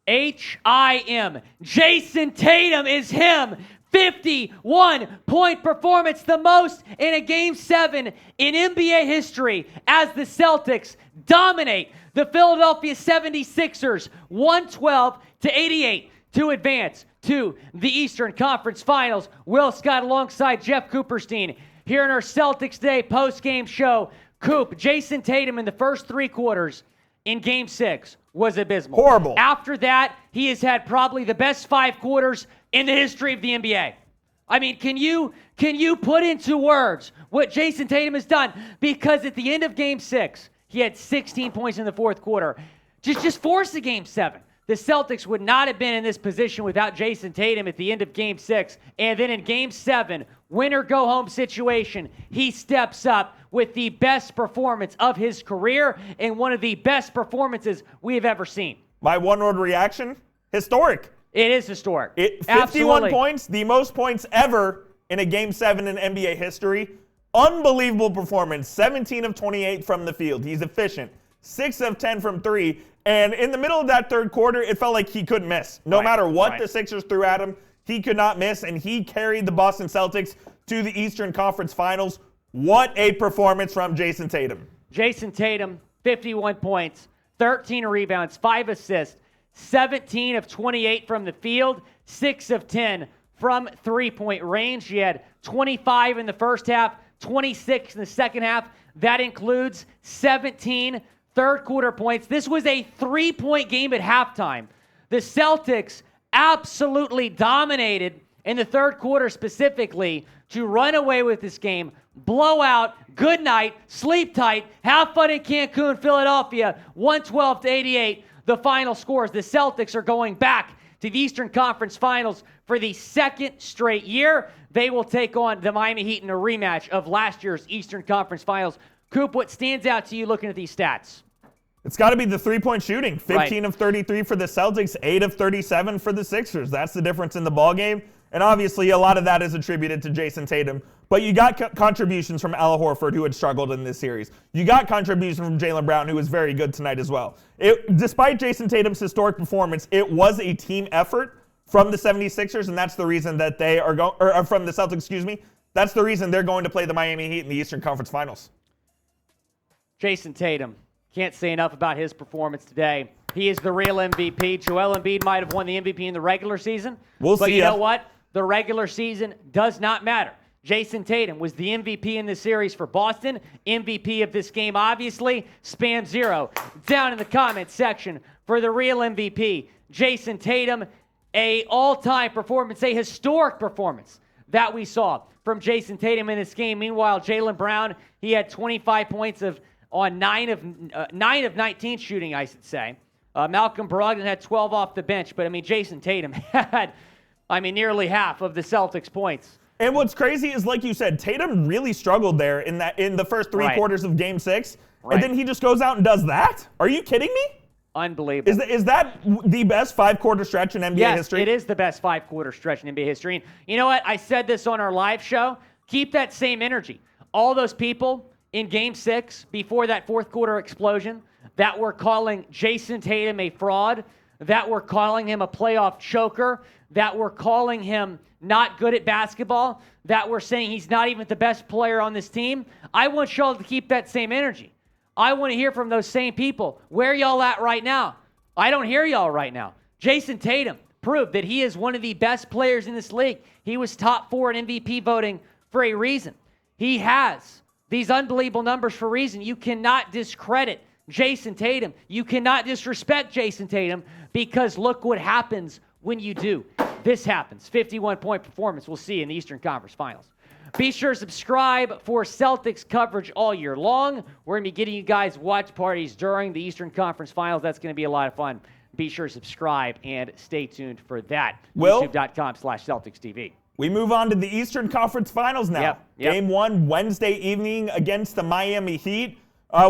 H-I-M. Jayson Tatum is him. 51-point performance, the most in a Game 7 in NBA history as the Celtics dominate the Philadelphia 76ers 112-88 to advance to the Eastern Conference Finals. Will Scott alongside Jeff Cooperstein here in our Celtics Day post-game show. Coop, Jayson Tatum in the first 3 quarters in Game 6 was abysmal. Horrible. After that, he has had probably the best 5 quarters in the history of the NBA. I mean, can you put into words what Jayson Tatum has done? Because at the end of Game 6, he had 16 points in the fourth quarter. Just force the Game 7. The Celtics would not have been in this position without Jayson Tatum at the end of Game 6. And then in Game 7, win-or-go-home situation, he steps up with the best performance of his career and one of the best performances we have ever seen. My one-word reaction, historic. It is historic. 51 Absolutely. points, the most points ever in a Game 7 in NBA history. Unbelievable performance. 17 of 28 from the field. He's efficient. 6 of 10 from 3. And in the middle of that third quarter, it felt like he couldn't miss. No matter what the Sixers threw at him, he could not miss, and he carried the Boston Celtics to the Eastern Conference Finals. What a performance from Jayson Tatum. Jayson Tatum, 51 points, 13 rebounds, 5 assists, 17 of 28 from the field, 6 of 10 from three-point range. He had 25 in the first half, 26 in the second half. That includes 17 third-quarter points. This was a 3-point game at halftime. The Celtics absolutely dominated in the third quarter specifically to run away with this game. Blowout, good night, sleep tight, have fun in Cancun, Philadelphia, 112-88. The final scores. The Celtics are going back to the Eastern Conference Finals for the second straight year. They will take on the Miami Heat in a rematch of last year's Eastern Conference Finals. Coop, what stands out to you looking at these stats? It's got to be the three-point shooting. 15 of 33 for the Celtics, 8 of 37 for the Sixers. That's the difference in the ballgame. And obviously, a lot of that is attributed to Jayson Tatum. But you got contributions from Al Horford, who had struggled in this series. You got contributions from Jaylen Brown, who was very good tonight as well. Despite Jayson Tatum's historic performance, it was a team effort from the 76ers, and that's the reason that they are going, or from the Celtics, excuse me. That's the reason they're going to play the Miami Heat in the Eastern Conference Finals. Jayson Tatum. Can't say enough about his performance today. He is the real MVP. Joel Embiid might have won the MVP in the regular season. We'll see. But you know what? The regular season does not matter. Jayson Tatum was the MVP in this series for Boston. MVP of this game, obviously. Spam 0 down in the comments section for the real MVP. Jayson Tatum, a all-time performance, a historic performance that we saw from Jayson Tatum in this game. Meanwhile, Jaylen Brown, he had 25 points on 9 of 19 shooting, I should say. Malcolm Brogdon had 12 off the bench, but Jayson Tatum had, nearly half of the Celtics' points. And what's crazy is, like you said, Tatum really struggled there in the first three quarters of Game 6, and then he just goes out and does that? Are you kidding me? Unbelievable. Is that the best 5-quarter stretch in NBA history? Yes, it is the best 5-quarter stretch in NBA history. And you know what? I said this on our live show. Keep that same energy. All those people in Game 6, before that fourth-quarter explosion, that were calling Jayson Tatum a fraud, that were calling him a playoff choker, that were calling him not good at basketball, that were saying he's not even the best player on this team, I want y'all to keep that same energy. I want to hear from those same people. Where are y'all at right now? I don't hear y'all right now. Jayson Tatum proved that he is one of the best players in this league. He was top 4 in MVP voting for a reason. He has these unbelievable numbers for a reason. You cannot discredit Jayson Tatum. You cannot disrespect Jayson Tatum, because look what happens when you do. This happens. 51-point performance. We'll see in the Eastern Conference Finals. Be sure to subscribe for Celtics coverage all year long. We're going to be getting you guys watch parties during the Eastern Conference Finals. That's going to be a lot of fun. Be sure to subscribe and stay tuned for that. YouTube.com/CelticsTV. We move on to the Eastern Conference Finals now. Yep. Game 1, Wednesday evening against the Miami Heat.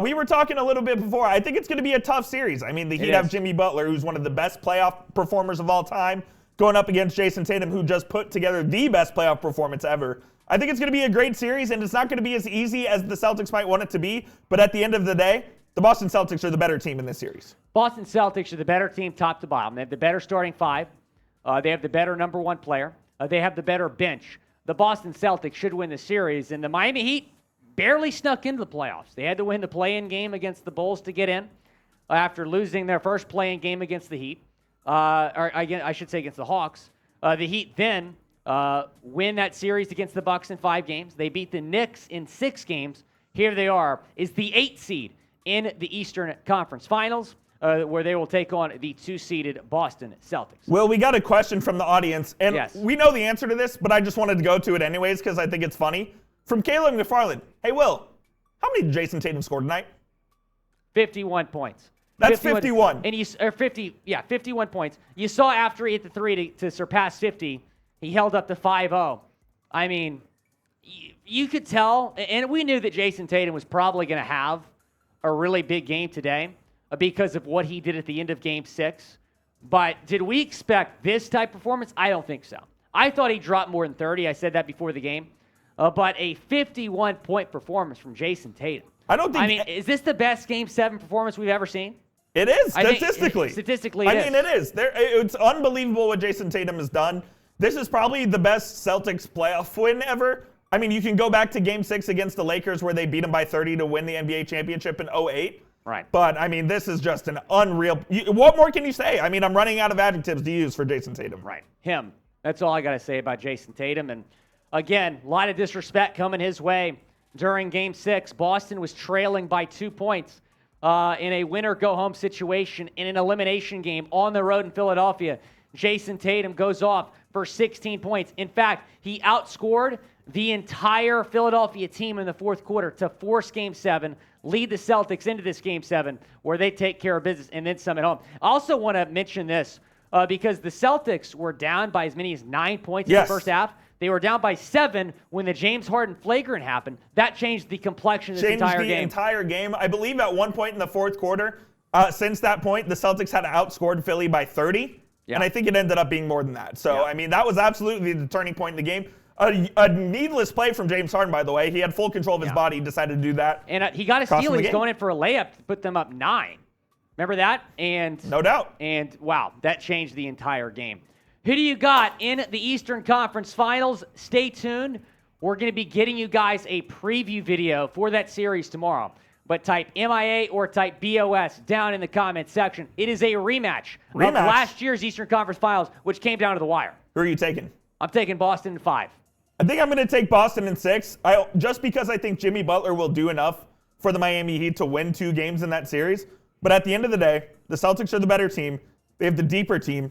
We were talking a little bit before. I think it's going to be a tough series. The Heat have Jimmy Butler, who's one of the best playoff performers of all time, going up against Jayson Tatum, who just put together the best playoff performance ever. I think it's going to be a great series, and it's not going to be as easy as the Celtics might want it to be. But at the end of the day, the Boston Celtics are the better team in this series. Boston Celtics are the better team top to bottom. They have the better starting five. They have the better number one player. They have the better bench. The Boston Celtics should win the series, and the Miami Heat barely snuck into the playoffs. They had to win the play-in game against the Bulls to get in after losing their first play-in game against the Heat. I should say against the Hawks. The Heat then win that series against the Bucks in 5 games. They beat the Knicks in 6 games. Here they are, is the 8th seed in the Eastern Conference Finals, where they will take on the 2-seeded Boston Celtics. Will, we got a question from the audience, and yes. we know the answer to this, but I just wanted to go to it anyways because I think it's funny. From Caleb McFarland, hey, Will, how many did Jayson Tatum score tonight? 51 points. That's 51. And 51 points. You saw after he hit the 3 to surpass 50, he held up to 5-0. I mean, you could tell, and we knew that Jayson Tatum was probably going to have a really big game today because of what he did at the end of Game 6. But did we expect this type of performance? I don't think so. I thought he dropped more than 30. I said that before the game. But a 51-point performance from Jayson Tatum. I mean, is this the best Game 7 performance we've ever seen? It is, statistically. Statistically, it is. I mean, it is. It's unbelievable what Jayson Tatum has done. This is probably the best Celtics playoff win ever. I mean, you can go back to Game 6 against the Lakers where they beat them by 30 to win the NBA championship in 2008. Right. But, I mean, this is just an unreal. What more can you say? I mean, I'm running out of adjectives to use for Jayson Tatum. Right. Him. That's all I got to say about Jayson Tatum. And, again, a lot of disrespect coming his way during Game 6. Boston was trailing by 2 points in a winner-go-home situation in an elimination game on the road in Philadelphia. Jayson Tatum goes off for 16 points. In fact, he outscored the entire Philadelphia team in the fourth quarter to force Game 7, lead the Celtics into this Game 7, where they take care of business and then some at home. I also want to mention this because the Celtics were down by as many as 9 points in the first half. They were down by 7 when the James Harden flagrant happened. That changed the complexion of this entire game. Changed the entire game. I believe at one point in the fourth quarter, since that point, the Celtics had outscored Philly by 30. Yeah. And I think it ended up being more than that. So, I mean, that was absolutely the turning point in the game. A needless play from James Harden, by the way. He had full control of his body. He decided to do that. And he got a steal. He was going in for a layup to put them up 9. Remember that? And no doubt. And, wow, that changed the entire game. Who do you got in the Eastern Conference Finals? Stay tuned. We're going to be getting you guys a preview video for that series tomorrow. But type MIA or type BOS down in the comments section. It is a rematch of last year's Eastern Conference Finals, which came down to the wire. Who are you taking? I'm taking Boston in 5. I think I'm going to take Boston in 6. Just because I think Jimmy Butler will do enough for the Miami Heat to win 2 games in that series. But at the end of the day, the Celtics are the better team. They have the deeper team.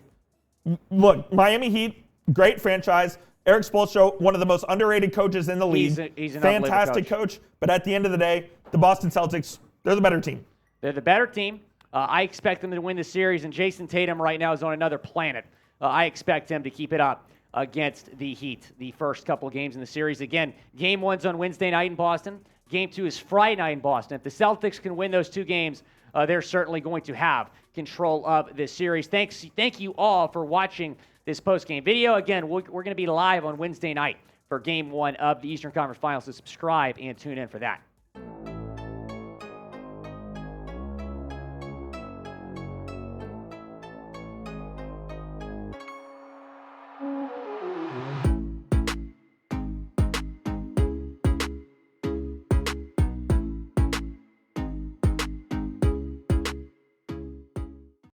Look, Miami Heat, great franchise. Eric Spoelstra, one of the most underrated coaches in the league. He's an fantastic coach. But at the end of the day, the Boston Celtics, they're the better team. They're the better team. I expect them to win the series, and Jayson Tatum right now is on another planet. I expect him to keep it up against the Heat the first couple of games in the series. Again, Game 1's on Wednesday night in Boston. Game 2 is Friday night in Boston. If the Celtics can win those 2 games, they're certainly going to have control of this series. Thank you all for watching this post-game video. Again, we're going to be live on Wednesday night for Game 1 of the Eastern Conference Finals, so subscribe and tune in for that.